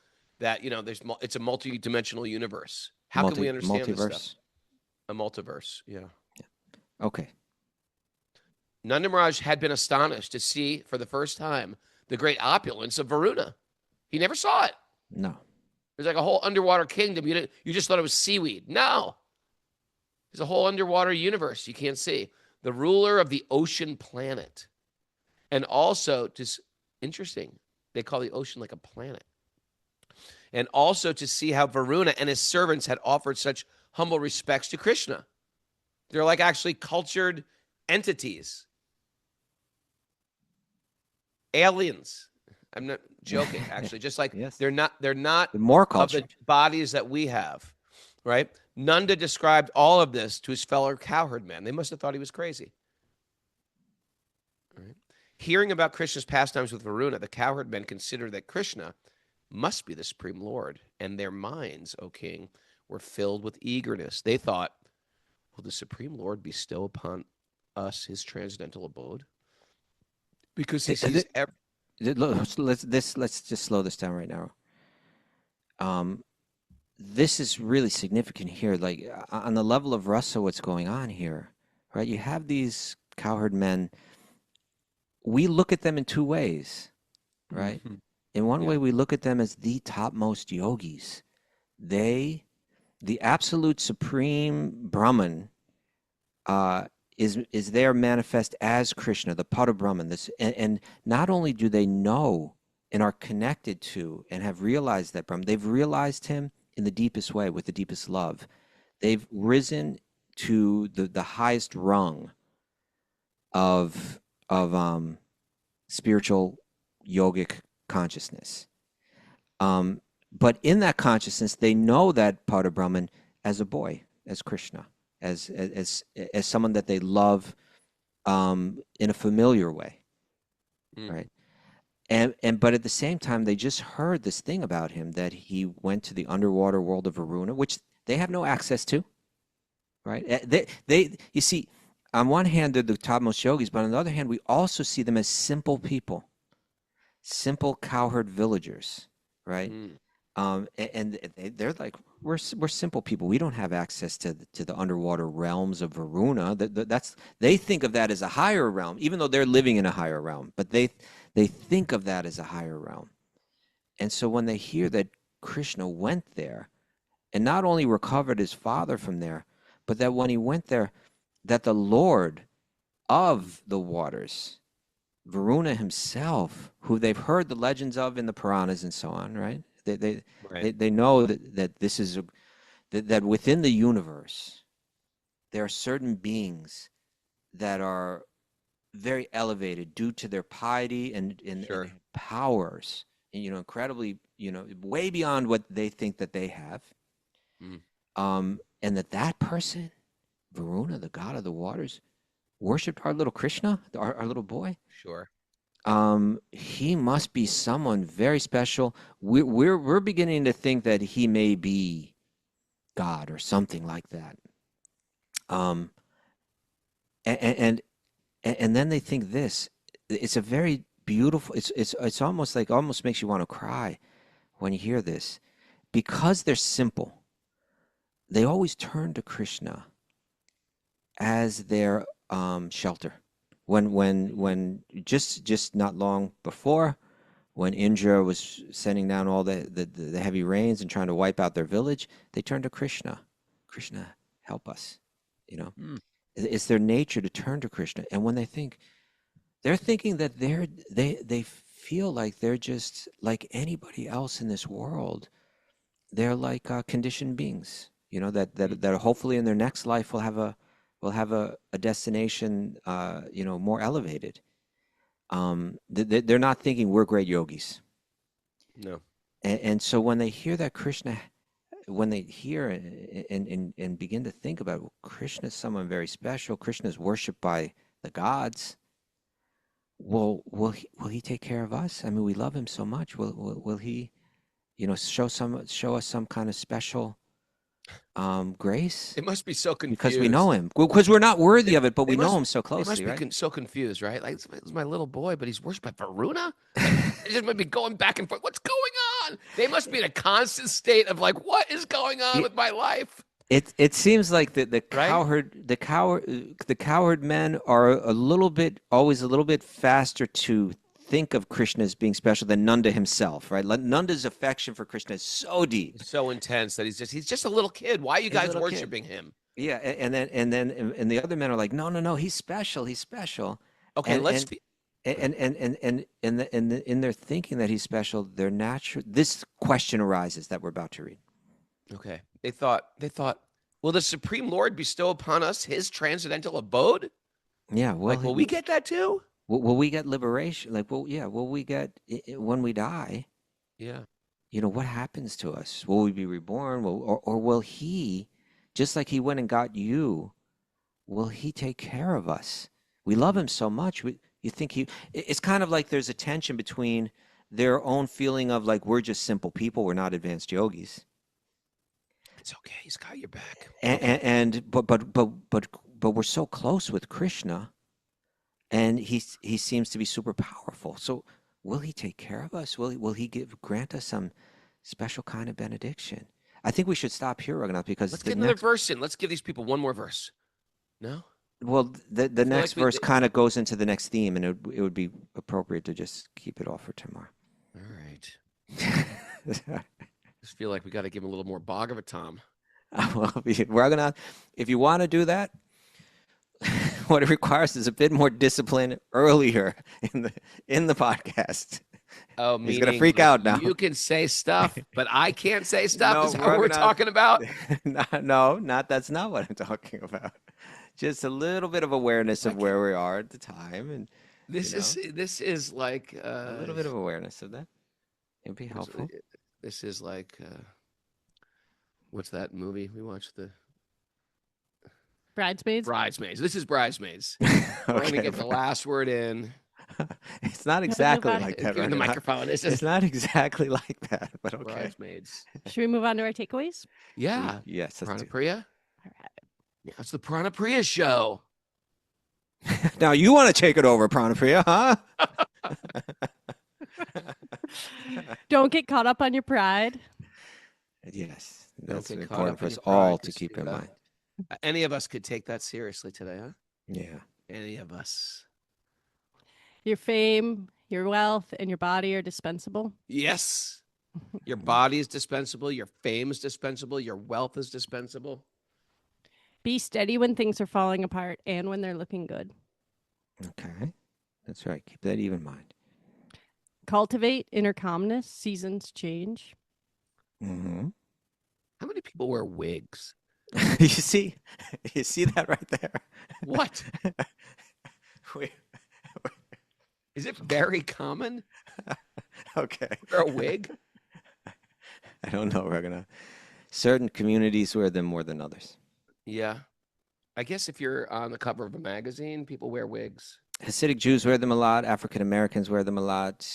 that, it's a multi-dimensional universe. How can we understand this stuff? Multiverse. A multiverse, yeah. Okay. Nanda Maharaj had been astonished to see for the first time the great opulence of Varuna. He never saw it. No. There's like a whole underwater kingdom. You just thought it was seaweed. No. There's a whole underwater universe you can't see. The ruler of the ocean planet. And also, just interesting, they call the ocean like a planet. And also to see how Varuna and his servants had offered such humble respects to Krishna. They're like actually cultured entities. Aliens. I'm not joking, actually. Just like Yes. they're not More of culture. the bodies that we have, right? Nanda described all of this to his fellow cowherd men. They must have thought he was crazy. Right? Hearing about Krishna's pastimes with Varuna, the cowherd men considered that Krishna must be the Supreme Lord, and their minds, O king, were filled with eagerness. They thought, will the Supreme Lord bestow upon us his transcendental abode? Because he sees Let's just slow this down right now. This is really significant here. Like on the level of rasa, what's going on here, right? You have these cowherd men. We look at them in two ways, right? Mhm. In one Yeah. way, we look at them as the topmost yogis. The absolute supreme Brahman, is there manifest as Krishna, the Pada Brahman. And not only do they know and are connected to and have realized that Brahman, they've realized him in the deepest way with the deepest love. They've risen to the highest rung of spiritual yogic consciousness. But in that consciousness, they know that Pada Brahman as a boy, as Krishna, as someone that they love in a familiar way, right? And but at the same time, they just heard this thing about him that he went to the underwater world of Varuna, which they have no access to, right? They you see, on one hand, they're the topmost yogis, but on the other hand, we also see them as simple people, simple cowherd villagers, right? And they're like, we're simple people. We don't have access to the underwater realms of Varuna. They think of that as a higher realm, even though they're living in a higher realm. But they think of that as a higher realm. And so when they hear that Krishna went there, and not only recovered his father from there, but that when he went there, that the Lord of the waters, Varuna himself, who they've heard the legends of in the Puranas and so on, right? They know that this is that within the universe there are certain beings that are very elevated due to their piety and Sure. powers, and, incredibly, way beyond what they think that they have. And that person, Varuna, the god of the waters, worshipped our little Krishna, our little boy. Sure. He must be someone very special. We're beginning to think that he may be God or something like that. And then they think this. It's a very beautiful. It's almost makes you want to cry when you hear this, because they're simple. They always turn to Krishna as their shelter. When just not long before, when Indra was sending down all the heavy rains and trying to wipe out their village, they turned to Krishna. Krishna, help us. It's their nature to turn to Krishna. And when they're thinking that they feel like they're just like anybody else in this world. They're like conditioned beings, that hopefully in their next life will have a destination, more elevated. They're not thinking we're great yogis. No. And so when they hear that Krishna, when they hear and begin to think about, well, Krishna is someone very special. Krishna is worshipped by the gods. Well, will he take care of us? I mean, we love him so much. Will he, show us some kind of special grace They must be so confused. because we know him. Because we're not worthy of it, but we They know must- him so They must closely, be right? so confused, right? Like, it's my little boy, but he's worshipped by Varuna? They just might be going back and forth. What's going on? They must be in a constant state of like, what is going on with my life? It seems like the Right? the cowherd men are always a little bit faster to think of Krishna as being special than Nanda himself, right? Nanda's affection for Krishna is so deep. It's so intense that he's just a little kid. Why are you He's a guys little kid. worshiping him? Yeah, and the other men are like, no, he's special, he's special. Okay, And let's in their thinking that he's special, they're natural. This question arises that we're about to read. Okay. They thought, will the Supreme Lord bestow upon us his transcendental abode? Yeah, well, Like, will we get that too? will we get liberation? Like, well, yeah, will we get when we die? Yeah. What happens to us? Will we be reborn? Or will he, just like he went and got you, will he take care of us? We love him so much. You think it's kind of like there's a tension between their own feeling of like, we're just simple people, we're not advanced yogis. It's okay. He's got your back. But we're so close with Krishna, and he seems to be super powerful. So will he take care of us? Will he grant us some special kind of benediction? I think we should stop here, Raghunath, because Let's get another verse in. Let's give these people one more verse. No? well, the next like verse kind of goes into the next theme, and it would be appropriate to just keep it all for tomorrow. All right. Just feel like we got to give him a little more Bhagavatam. Well, Raghunath, if you want to do that, what it requires is a bit more discipline earlier in the podcast. Oh, He's gonna meaning, freak like, out now. You can say stuff, but I can't say stuff. No, Is that what we're Raghunath. talking about? That's not what I'm talking about. Just a little bit of awareness of where we are at the time, and This is like a little bit of awareness of that. It'd be helpful. This is like what's that movie we watched? The Bridesmaids. Bridesmaids. This is Bridesmaids. We're going to get the last word in. It's not exactly like that. Give me the Raghunath. microphone. It's not exactly like that, but okay. Bridesmaids. Should we move on to our takeaways? Yeah. Yes. Let's do Pranapriya. All right. Yeah, it's the Pranapriya show. it. Now you want to take it over, Pranapriya, huh? Don't get caught up on your pride. Yes, Don't that's get caught important up for in us your pride, all to keep in Christina. mind. Any of us could take that seriously today, huh? Yeah. Any of us. Your fame, your wealth, and your body are dispensable. Yes. Your body is dispensable. Your fame is dispensable. Your wealth is dispensable. Be steady when things are falling apart and when they're looking good. Okay. That's right. Keep that even in mind. Cultivate inner calmness. Seasons change. Mm-hmm. How many people wear wigs? you see that right there. What? We- Is it very common okay. for a wig? I don't know. We're gonna. Certain communities wear them more than others. Yeah. I guess if you're on the cover of a magazine, people wear wigs. Hasidic Jews wear them a lot. African Americans wear them a lot.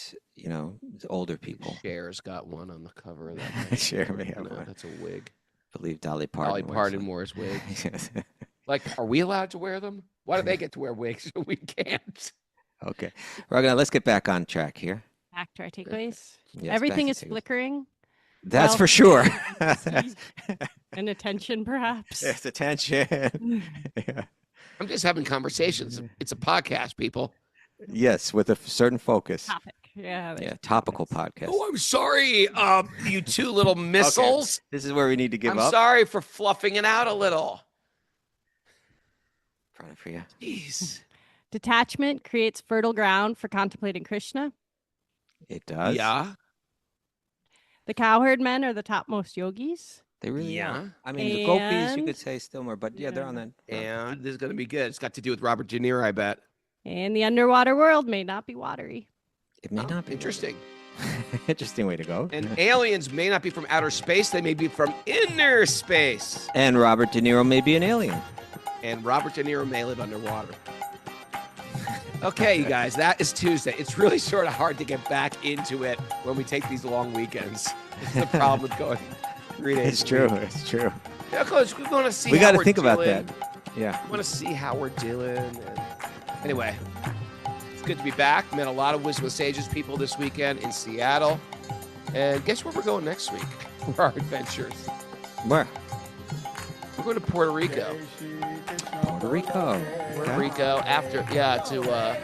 Older people. Cher's got one on the cover of that. Cher may have No, one. that's a wig. I believe Dolly Parton. Dolly wears Parton one. wears wigs. Yes. Like, are we allowed to wear them? Why do they get to wear wigs? We can't. Okay. Raghunath, let's get back on track here. Back to our takeaways. Yes, Everything back is to takeaways. flickering. That's Well, for sure. And attention, perhaps. Yes, attention. Yeah. I'm just having conversations. It's a podcast, people. Yes, with a certain focus. Topic. Yeah. Yeah, topical podcast. Oh, I'm sorry, you two little missiles. This is where we need to give I'm up. sorry for fluffing it out a little. Pranapriya. Jeez. Detachment creates fertile ground for contemplating Krishna. It does. Yeah. The cowherd men are the topmost yogis. They really Yeah. are. I mean, the gopis, you And- could say still more, but yeah, they're on that. And this is going to be good. It's got to do with Robert De Niro, I bet. And the underwater world may not be watery. It may not be Interesting. Interesting way to go. And aliens may not be from outer space. They may be from inner space. And Robert De Niro may be an alien. And Robert De Niro may live underwater. Okay, you guys, that is Tuesday. It's really sort of hard to get back into it when we take these long weekends. It's the problem with going 3 days. It's a true. week. It's true. Yeah, because we want to see. We got to think about that. Yeah. We want to see how we're doing. And anyway, it's good to be back. Met a lot of Wisdom of Sages people this weekend in Seattle. And guess where we're going next week for our adventures? Where? We're going to Puerto Rico. Puerto Rico. Puerto Rico after, to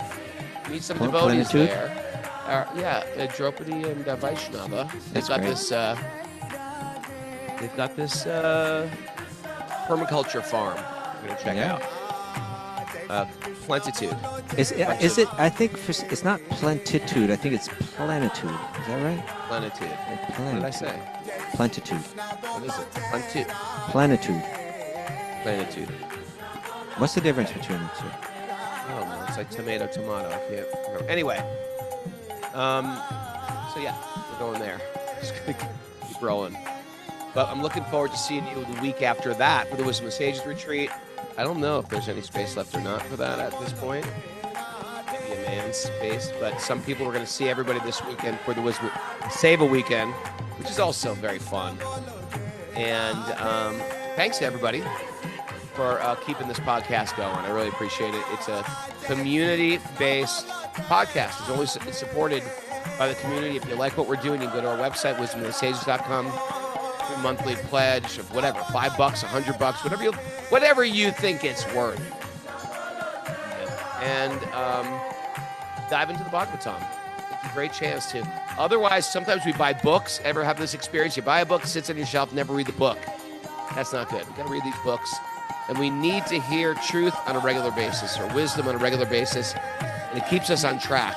meet some devotees Plenitude? there. Draupadi and Vaishnava. That's great. They've got this permaculture farm. We're gonna check out. Plenitude. Is it? I think it's not plentitude. I think it's plenitude. Is that right? Plenitude. What did I say? Plentitude. What is it? Plenitude. Plenitude. Plenitude. What's the difference between the two? I don't know. It's like tomato. I can't remember. Anyway. So yeah, we're going there. Just gonna keep rolling. But I'm looking forward to seeing you the week after that for the Wisdom of Sages retreat. I don't know if there's any space left or not for that at this point. Maybe a man's space, but some people are going to see everybody this weekend for the Wisdom Save a weekend, which is also very fun. And thanks to everybody for keeping this podcast going. I really appreciate it. It's a community-based podcast. It's supported by the community. If you like what we're doing, you can go to our website, wisdomofthesages.com. Monthly pledge of whatever, $5, $100, whatever you think it's worth. And dive into the Bhagavatam. It's a great chance to. Otherwise, sometimes we buy books. Ever have this experience? You buy a book, sits on your shelf, never read the book. That's not good. We got to read these books. And we need to hear truth on a regular basis or wisdom on a regular basis. And it keeps us on track.